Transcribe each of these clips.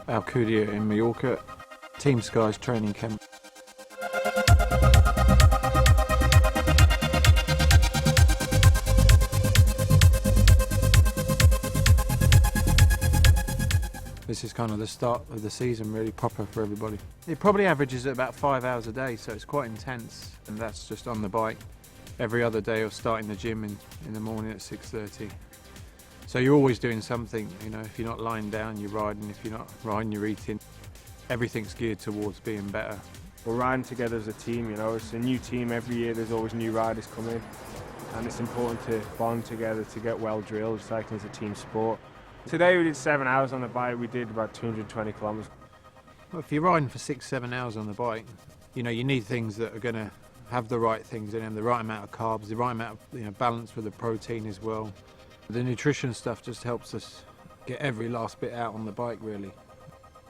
Alcudia in Mallorca, Team Sky's training camp. This is kind of the start of the season, really proper for everybody. It probably averages at about 5 hours a day, so it's quite intense, and that's just on the bike. Every other day or starting the gym in the morning at 6:30. So you're always doing something, you know, if you're not lying down, you're riding, if you're not riding, you're eating. Everything's geared towards being better. We're riding together as a team, you know, it's a new team every year, there's always new riders coming, and it's important to bond together to get well drilled. Cycling is a team sport. Today we did 7 hours on the bike, we did about 220 kilometres. Well, if you're riding for 6-7 hours on the bike, you know, you need things that are going to have the right things in them, the right amount of carbs, the right amount of, you know, balance with the protein as well. The nutrition stuff just helps us get every last bit out on the bike, really.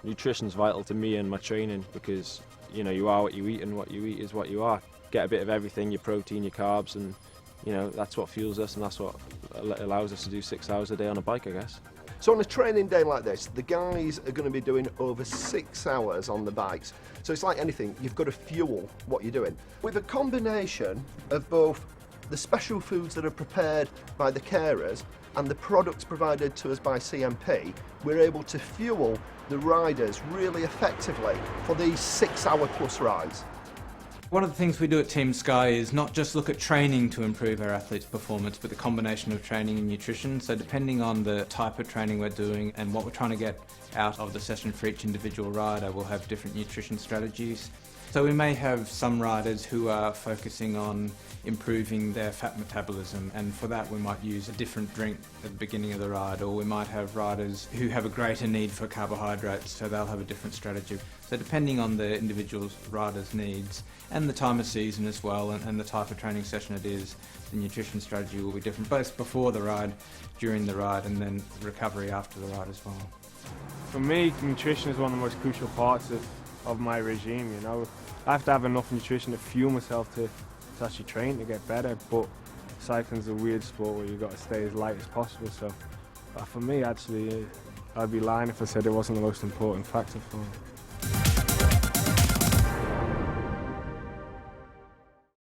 Nutrition's vital to me and my training because, you know, you are what you eat and what you eat is what you are. Get a bit of everything, your protein, your carbs, and, you know, that's what fuels us and that's what allows us to do 6 hours a day on a bike, I guess. So on a training day like this, the guys are going to be doing over 6 hours on the bikes. So it's like anything, you've got to fuel what you're doing. With a combination of both the special foods that are prepared by the carers and the products provided to us by CNP, we're able to fuel the riders really effectively for these 6-hour plus rides. One of the things we do at Team Sky is not just look at training to improve our athletes' performance, but the combination of training and nutrition. So depending on the type of training we're doing and what we're trying to get out of the session for each individual rider, we'll have different nutrition strategies. So we may have some riders who are focusing on improving their fat metabolism, and for that we might use a different drink at the beginning of the ride, or we might have riders who have a greater need for carbohydrates, so they'll have a different strategy. So depending on the individual rider's needs and the time of season as well, and the type of training session it is, the nutrition strategy will be different, both before the ride, during the ride, and then recovery after the ride as well. For me, nutrition is one of the most crucial parts of my regime, you know. I have to have enough nutrition to fuel myself to actually train to get better, but cycling's a weird sport where you've got to stay as light as possible, so for me actually I'd be lying if I said it wasn't the most important factor for me.